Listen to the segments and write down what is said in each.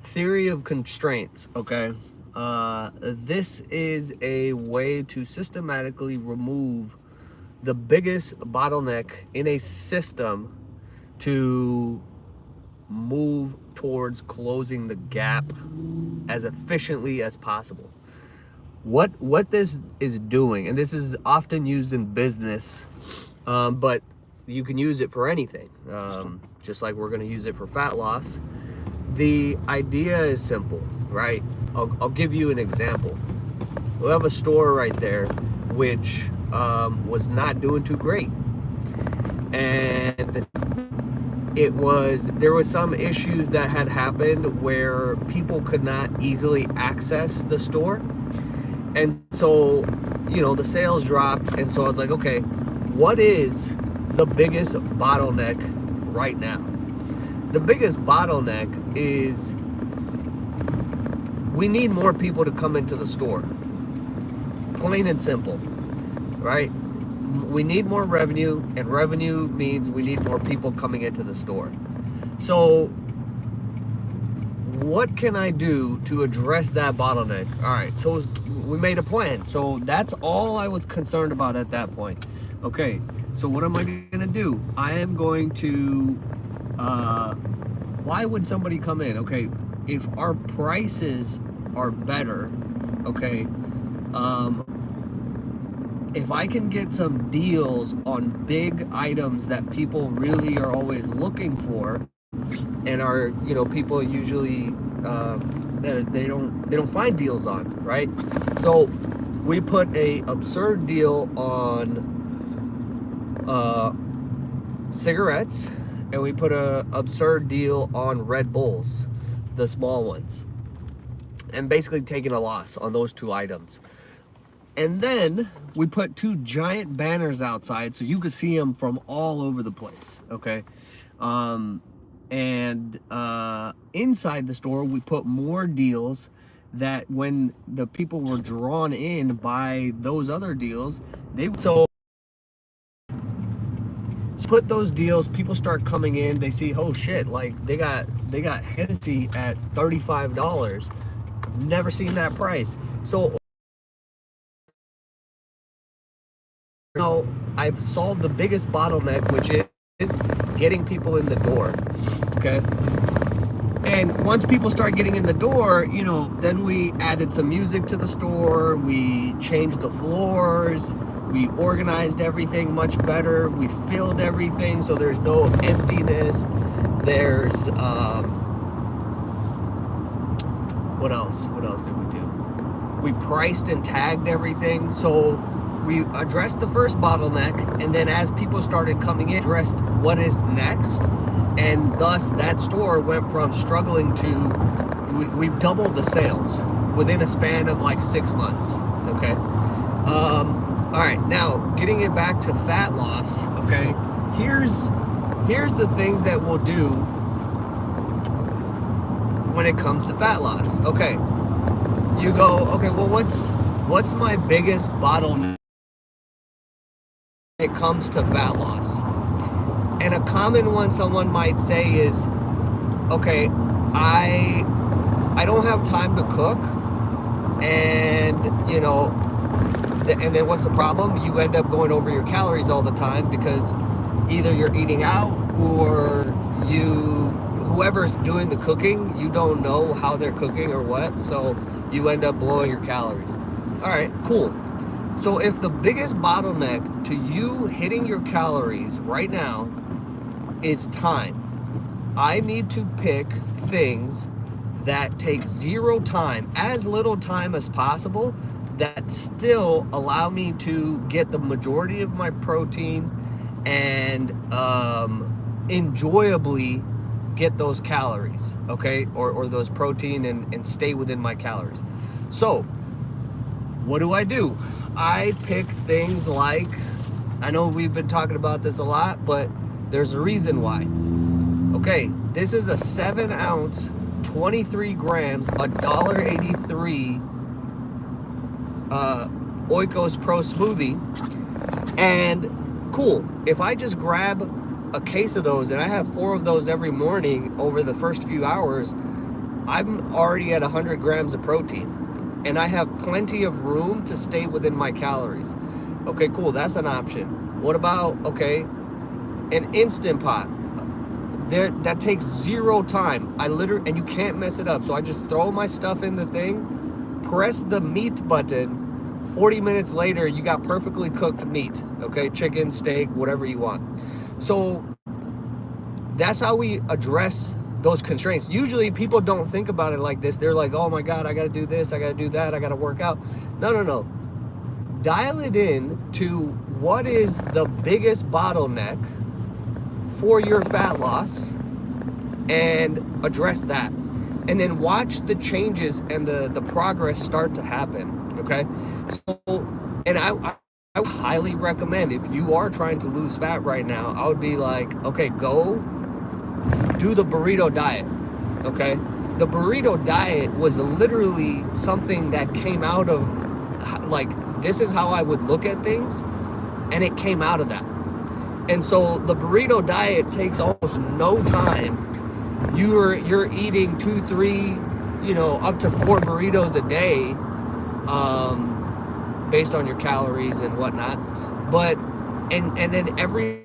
Theory of constraints, okay? This is a way to systematically remove the biggest bottleneck in a system to move towards closing the gap as efficiently as possible. What this is doing, and this is often used in business, but you can use it for anything, just like we're going to use it for fat loss. The idea is simple, right? I'll give you an example. We have a store right there which was not doing too great, and there was some issues that had happened where people could not easily access the store, and so the sales dropped. And so I was like, okay, what is the biggest bottleneck right now? The biggest bottleneck is we need more people to come into the store. Plain and simple, right? We need more revenue, and revenue means we need more people coming into the store. So what can I do to address that bottleneck? All right, so we made a plan. So that's all I was concerned about at that point. Okay, so what am I gonna do? I am going to why would somebody come in? Okay, if our prices are better, okay, if I can get some deals on big items that people really are always looking for, and are people usually that they don't find deals on, right? So we put a absurd deal on cigarettes, and we put a absurd deal on Red Bulls, the small ones, and basically taking a loss on those two items. And then we put two giant banners outside so you could see them from all over the place, okay? And inside the store, we put more deals that when the people were drawn in by those other deals, so put those deals, people start coming in, they see, oh shit, like they got Hennessy at $35. Never seen that price. So now I've solved the biggest bottleneck, which is getting people in the door. Okay. And once people start getting in the door, then we added some music to the store, we changed the floors, we organized everything much better, we filled everything so there's no emptiness. There's what else did we do? We priced and tagged everything. So we addressed the first bottleneck, and then as people started coming in, addressed what is next, and thus that store went from struggling to we've doubled the sales within a span of like 6 months. Okay. All right, now getting it back to fat loss. Okay, here's the things that we'll do when it comes to fat loss. Okay, you go, okay, well, what's my biggest bottleneck when it comes to fat loss? And a common one someone might say is, okay, I don't have time to cook, and and then what's the problem? You end up going over your calories all the time because either you're eating out, or whoever's doing the cooking, you don't know how they're cooking or what, so you end up blowing your calories. All right, cool. So if the biggest bottleneck to you hitting your calories right now is time, I need to pick things that take zero time, as little time as possible, that still allow me to get the majority of my protein and enjoyably get those calories, okay, or those protein, and stay within my calories. So what do? I pick things like, I know we've been talking about this a lot, but there's a reason why. Okay, this is a 7-ounce, 23 grams, $1.83 Oikos Pro smoothie. And cool, if I just grab a case of those, and I have 4 of those every morning over the first few hours, I'm already at 100 grams of protein and I have plenty of room to stay within my calories. Okay, cool, that's an option. What about, okay, an Instant Pot? That takes 0 time. And you can't mess it up. So I just throw my stuff in the thing, press the meat button. 40 minutes later, you got perfectly cooked meat. Okay, chicken, steak, whatever you want. So that's how we address those constraints. Usually people don't think about it like this. They're like, oh my God, I got to do this, I got to do that, I got to work out. No. Dial it in to what is the biggest bottleneck for your fat loss and address that. And then watch the changes and the progress start to happen. Okay. So, and I highly recommend, if you are trying to lose fat right now, I would be like, okay, go do the burrito diet. Okay. The burrito diet was literally something that came out of, like, this is how I would look at things, and it came out of that. And so the burrito diet takes almost no time. You're eating 2, 3, up to 4 burritos a day, based on your calories and whatnot. But and then every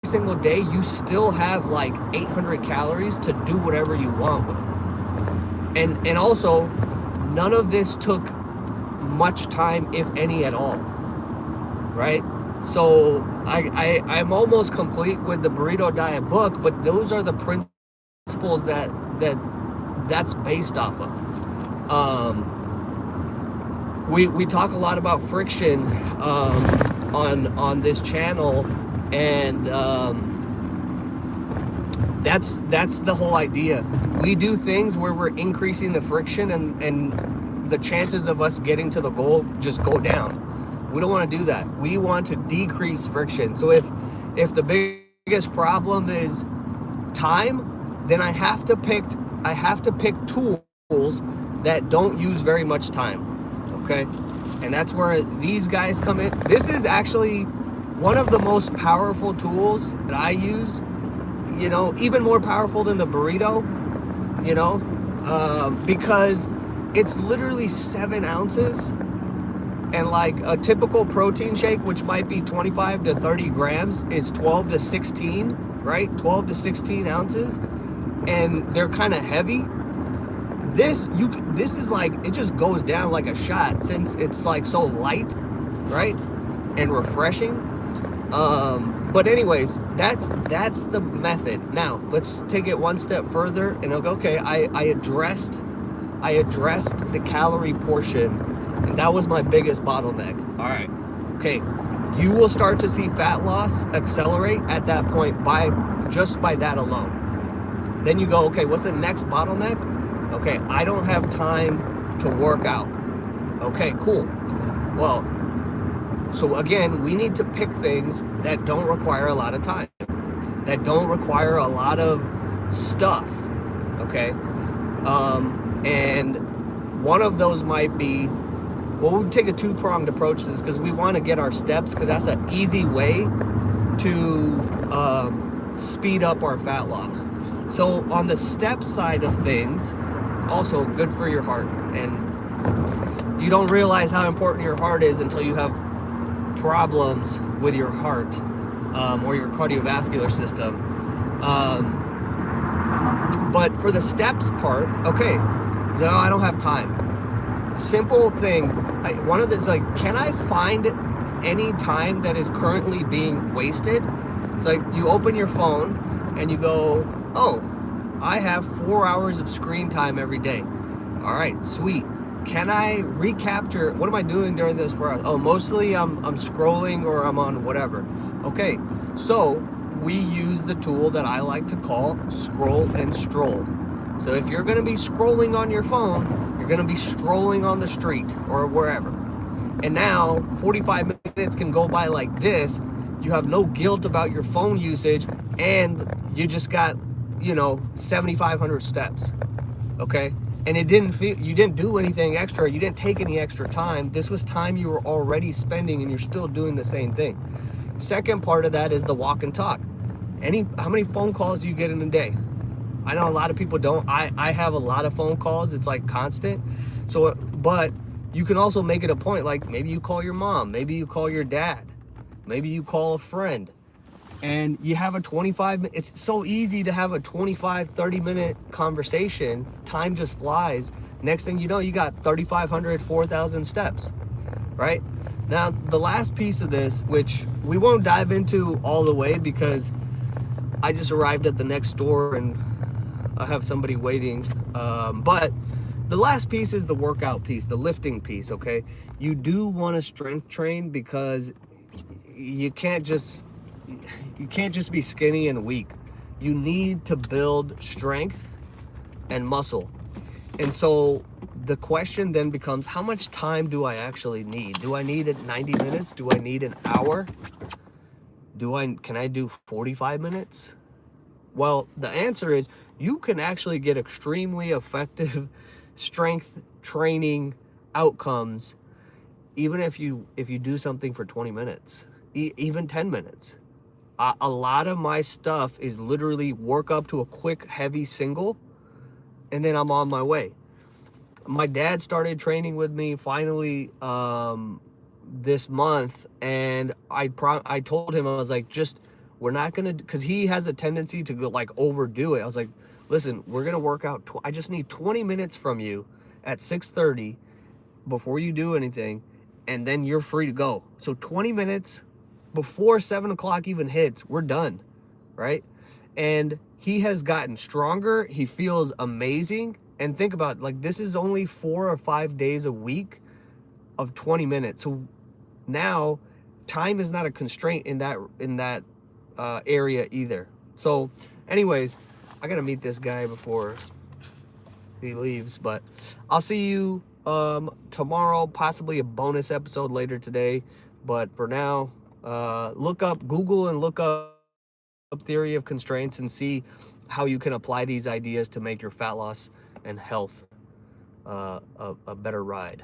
single day you still have like 800 calories to do whatever you want with. And also, none of this took much time, if any at all, right? So I'm almost complete with the burrito diet book, but those are the principles that's based off of. We talk a lot about friction on this channel, and that's the whole idea. We do things where we're increasing the friction, and the chances of us getting to the goal just go down. We don't want to do that. We want to decrease friction. So if the biggest problem is time, then I have to pick tools that don't use very much time. Okay? And that's where these guys come in. This is actually one of the most powerful tools that I use, even more powerful than the burrito, because it's literally 7 ounces. And like a typical protein shake, which might be 25 to 30 grams, is 12 to 16, right? 12 to 16 ounces. And they're kind of heavy. This is like, it just goes down like a shot, since it's like so light, right? And refreshing. But anyways, that's the method. Now let's take it one step further, and I'll go, okay, I addressed the calorie portion, and that was my biggest bottleneck. All right, okay, you will start to see fat loss accelerate at that point by that alone. Then you go, okay, what's the next bottleneck? Okay, I don't have time to work out. Okay, cool. Well, so again, we need to pick things that don't require a lot of time, that don't require a lot of stuff. Okay, and one of those might be, well, we take a 2-pronged approach to this, because we want to get our steps, because that's an easy way to speed up our fat loss. So on the step side of things, also good for your heart. And you don't realize how important your heart is until you have problems with your heart, or your cardiovascular system. But for the steps part, okay, so I don't have time. Simple thing. One of the, like, can I find any time that is currently being wasted? It's like you open your phone and you go, oh, I have 4 hours of screen time every day. All right, sweet. Can I recapture, what am I doing during those 4 hours? Oh, mostly I'm scrolling, or I'm on whatever. Okay, so we use the tool that I like to call scroll and stroll. So if you're gonna be scrolling on your phone, you're gonna be strolling on the street or wherever. And now 45 minutes can go by like this. You have no guilt about your phone usage, and you just got, 7,500 steps. Okay? And you didn't do anything extra. You didn't take any extra time. This was time you were already spending, and you're still doing the same thing. Second part of that is the walk and talk. How many phone calls do you get in a day? I know a lot of people don't. I have a lot of phone calls. It's like constant. So, but you can also make it a point, like maybe you call your mom, maybe you call your dad, maybe you call a friend, and you have a 25, it's so easy to have a 25, 30-minute conversation. Time just flies. Next thing you know, you got 3,500, 4,000 steps, right? Now, the last piece of this, which we won't dive into all the way because I just arrived at the next store and I have somebody waiting. But the last piece is the workout piece, the lifting piece, okay? You do want to strength train because you can't just be skinny and weak. You need to build strength and muscle. And so the question then becomes, how much time do I actually need? Do I need 90 minutes? Do I need an hour? Can I do 45 minutes? Well, the answer is you can actually get extremely effective strength training outcomes even if you do something for 20 minutes, even 10 minutes. A lot of my stuff is literally work up to a quick heavy single and then I'm on my way. My dad started training with me finally this month, and I told him, I was like, we're not gonna, because he has a tendency to go like overdo it. I was like, listen, we're gonna work out. I just need 20 minutes from you at 6:30 before you do anything, and then you're free to go. So 20 minutes before 7 o'clock even hits, we're done, right? And he has gotten stronger. He feels amazing. And think about it, like, this is only 4 or 5 days a week of 20 minutes. So now time is not a constraint in that area either. So anyways, I gotta meet this guy before he leaves, but I'll see you tomorrow, possibly a bonus episode later today. But for now, Google and look up theory of constraints and see how you can apply these ideas to make your fat loss and health a better ride.